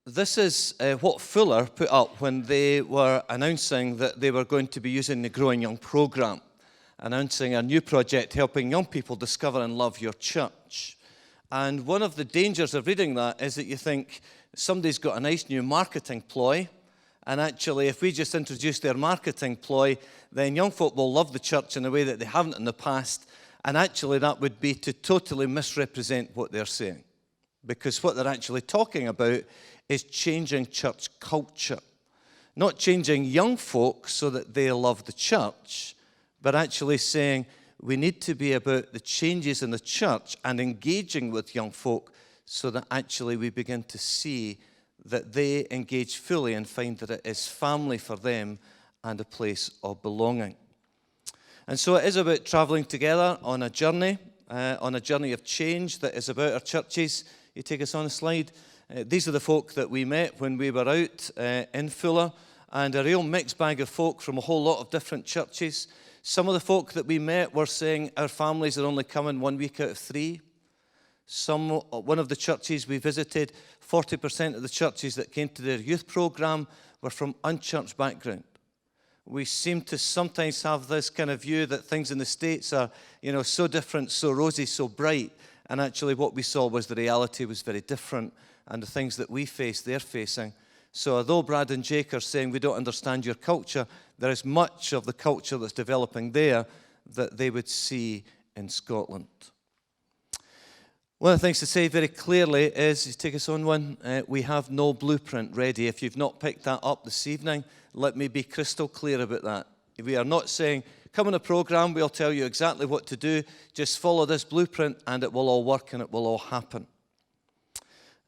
This is what Fuller put up when they were announcing that they were going to be using the Growing Young programme, announcing a new project helping young people discover and love your church. And one of the dangers of reading that is that you think somebody's got a nice new marketing ploy, and actually if we just introduce their marketing ploy, then young folk will love the church in a way that they haven't in the past, and actually that would be to totally misrepresent what they're saying. Because what they're actually talking about is changing church culture. Not changing young folk so that they love the church, but actually saying we need to be about the changes in the church and engaging with young folk so that actually we begin to see that they engage fully and find that it is family for them and a place of belonging. And so it is about travelling together on a journey of change that is about our churches. You take us on a slide. These are the folk that we met when we were out in Fuller, and a real mixed bag of folk from a whole lot of different churches. Some of the folk that we met were saying our families are only coming 1 week out of 3. One of the churches we visited, 40% of the churches that came to their youth program were from unchurched background. We seem to sometimes have this kind of view that things in the States are, so different, so rosy, so bright. And actually what we saw was the reality was very different, and the things that we face, they're facing. So although Brad and Jake are saying we don't understand your culture, there is much of the culture that's developing there that they would see in Scotland. One of the things to say very clearly is, you take us on one, we have no blueprint ready. If you've not picked that up this evening, let me be crystal clear about that. We are not saying, come on a program, we'll tell you exactly what to do, just follow this blueprint and it will all work and it will all happen.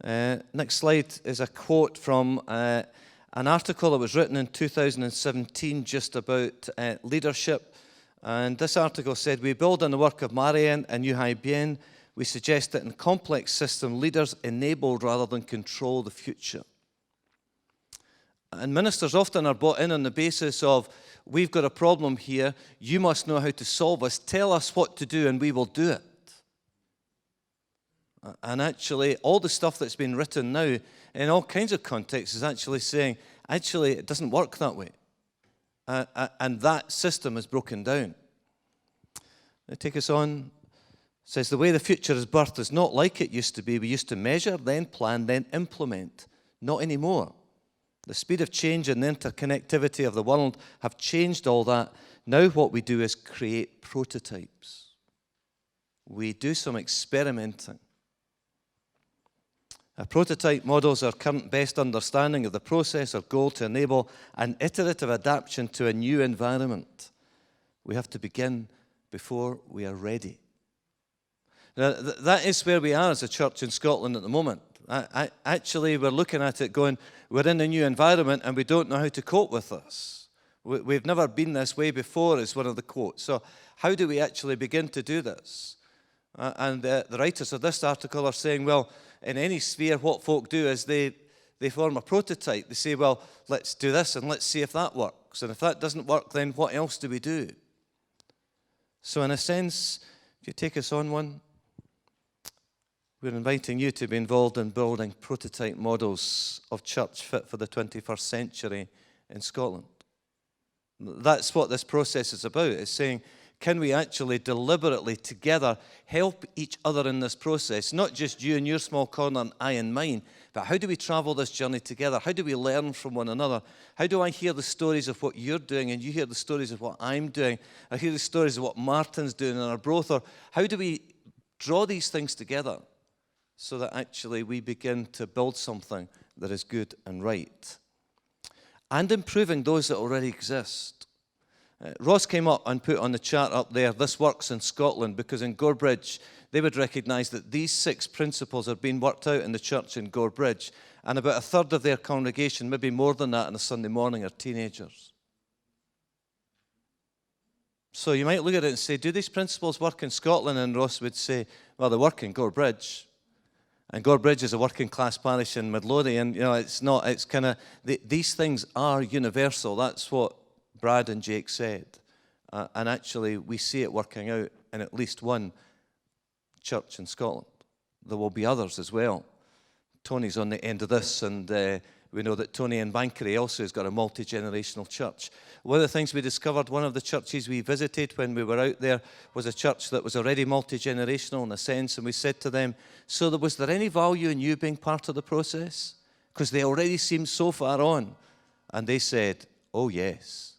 Next slide is a quote from an article that was written in 2017 just about leadership. And this article said, we build on the work of Marion and Uhl-Bien. We suggest that in complex system, leaders enable rather than control the future. And ministers often are brought in on the basis of, we've got a problem here, you must know how to solve us, tell us what to do and we will do it. And actually, all the stuff that's been written now, in all kinds of contexts, is actually saying, actually, it doesn't work that way. And that system is broken down. They take us on. It says, the way the future is birthed is not like it used to be. We used to measure, then plan, then implement. Not anymore. The speed of change and the interconnectivity of the world have changed all that. Now what we do is create prototypes. We do some experimenting. Our prototype models our current best understanding of the process or goal to enable an iterative adaptation to a new environment. We have to begin before we are ready. Now, that is where we are as a church in Scotland at the moment. Actually, we're looking at it going, we're in a new environment and we don't know how to cope with this. We've never been this way before, is one of the quotes. So how do we actually begin to do this? And the writers of this article are saying, well, in any sphere, what folk do is they form a prototype. They say, well, let's do this and let's see if that works. And if that doesn't work, then what else do we do? So in a sense, if you take us on one, we're inviting you to be involved in building prototype models of church fit for the 21st century in Scotland. That's what this process is about. It's saying, can we actually deliberately together help each other in this process? Not just you in your small corner and I in mine, but how do we travel this journey together? How do we learn from one another? How do I hear the stories of what you're doing and you hear the stories of what I'm doing? I hear the stories of what Martin's doing in our Brother. How do we draw these things together so that actually we begin to build something that is good and right? And improving those that already exist. Ross came up and put on the chart up there, this works in Scotland, because in Gorebridge, they would recognise that these 6 principles are being worked out in the church in Gorebridge, and about a third of their congregation, maybe more than that on a Sunday morning, are teenagers. So you might look at it and say, do these principles work in Scotland? And Ross would say, well, they work in Gorebridge. And Gorebridge is a working class parish in Midlothian. It's not, it's kind of, these things are universal. That's what Brad and Jake said. And actually, we see it working out in at least one church in Scotland. There will be others as well. Tony's on the end of this, and we know that Tony in Bankery also has got a multi-generational church. One of the things we discovered, one of the churches we visited when we were out there was a church that was already multi-generational in a sense, and we said to them, so was there any value in you being part of the process? Because they already seemed so far on. And they said, oh yes,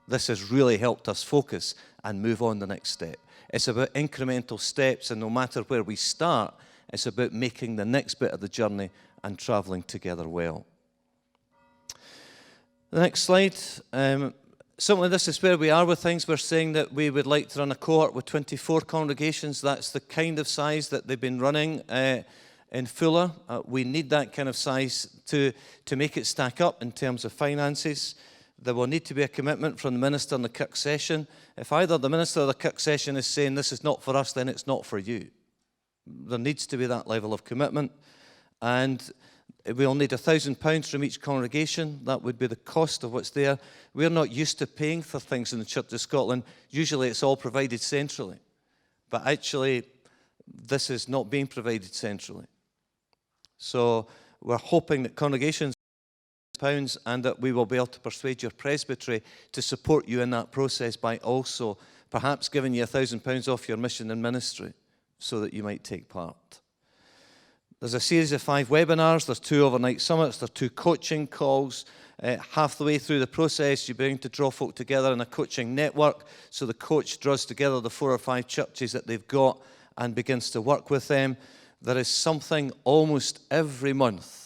this has really helped us focus and move on the next step. It's about incremental steps, and no matter where we start, it's about making the next bit of the journey and traveling together well. The next slide. Something this is where we are with things. We're saying that we would like to run a cohort with 24 congregations. That's the kind of size that they've been running in Fuller. We need that kind of size to make it stack up in terms of finances. There will need to be a commitment from the minister in the Kirk Session. If either the minister or the Kirk Session is saying this is not for us, then it's not for you. There needs to be that level of commitment. And we'll need £1,000 from each congregation. That would be the cost of what's there. We're not used to paying for things in the Church of Scotland. Usually it's all provided centrally. But actually, this is not being provided centrally. So we're hoping that congregations £1,000 and that we will be able to persuade your presbytery to support you in that process by also perhaps giving you £1,000 off your mission and ministry so that you might take part. There's a series of 5 webinars, there's 2 overnight summits, there's 2 coaching calls. Half the way through the process, you're beginning to draw folk together in a coaching network. So the coach draws together the 4 or 5 churches that they've got and begins to work with them. There is something almost every month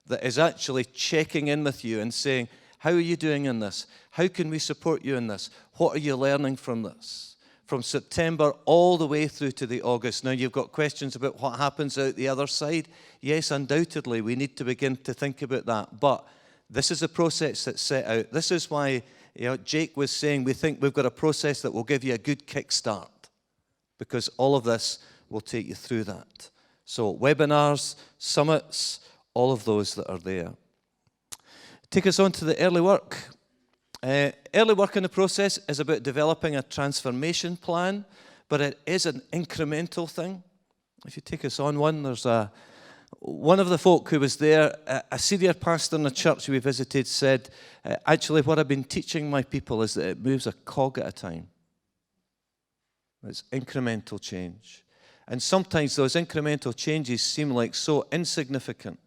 that is actually checking in with you and saying, how are you doing in this? How can we support you in this? What are you learning from this? From September all the way through to the August. Now, you've got questions about what happens out the other side. Yes, undoubtedly, we need to begin to think about that. But this is a process that's set out. This is why, Jake was saying we think we've got a process that will give you a good kickstart, because all of this will take you through that. So webinars, summits, all of those that are there. Take us on to the early work. Early work in the process is about developing a transformation plan, but it is an incremental thing. If you take us on one, there's one of the folk who was there, a senior pastor in the church we visited, said, actually what I've been teaching my people is that it moves a cog at a time. It's incremental change. And sometimes those incremental changes seem like so insignificant,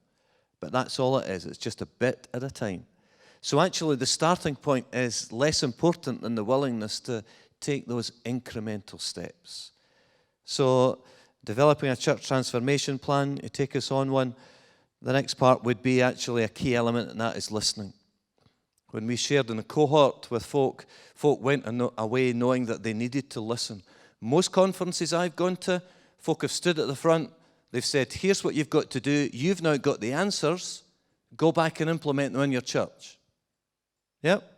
but that's all it is. It's just a bit at a time. So actually the starting point is less important than the willingness to take those incremental steps. So developing a church transformation plan, you take us on one. The next part would be actually a key element, and that is listening. When we shared in a cohort with folk went away knowing that they needed to listen. Most conferences I've gone to, folk have stood at the front. They've said, here's what you've got to do. You've now got the answers. Go back and implement them in your church. Yep.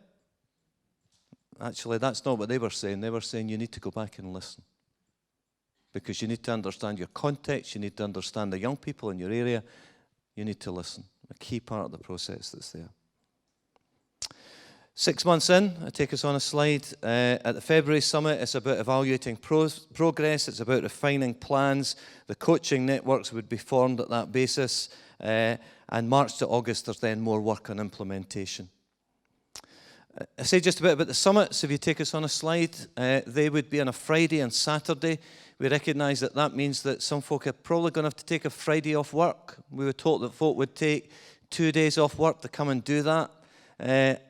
Actually, that's not what they were saying. They were saying you need to go back and listen. Because you need to understand your context. You need to understand the young people in your area. You need to listen. A key part of the process that's there. 6 months in, I take us on a slide. At the February summit, it's about evaluating progress. It's about refining plans. The coaching networks would be formed at that basis. And March to August, there's then more work on implementation. I say just a bit about the summits. If you take us on a slide, they would be on a Friday and Saturday. We recognise that that means that some folk are probably going to have to take a Friday off work. We were told that folk would take 2 days off work to come and do that.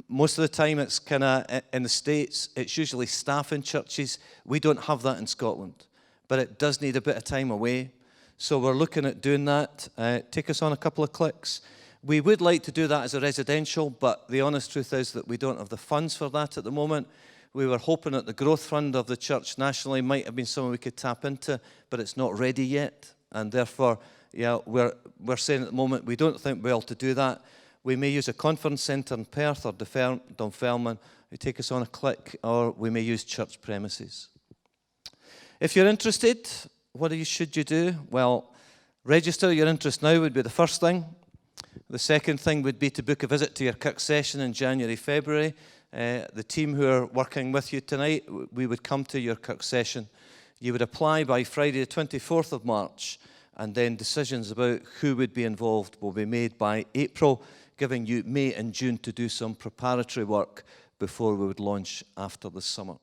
Most of the time it's kind of in the States, it's usually staff in churches. We don't have that in Scotland, but it does need a bit of time away. So we're looking at doing that. Take us on a couple of clicks. We would like to do that as a residential, but the honest truth is that we don't have the funds for that at the moment. We were hoping that the growth fund of the church nationally might have been something we could tap into, but it's not ready yet. And therefore, we're saying at the moment we don't think we're able to do that. We may use a conference centre in Perth or Dunfermline. You take us on a click, or we may use church premises. If you're interested, what should you do? Well, register your interest now would be the first thing. The second thing would be to book a visit to your Kirk Session in January, February. The team who are working with you tonight, we would come to your Kirk Session. You would apply by Friday the 24th of March, and then decisions about who would be involved will be made by April, giving you May and June to do some preparatory work before we would launch after the summer.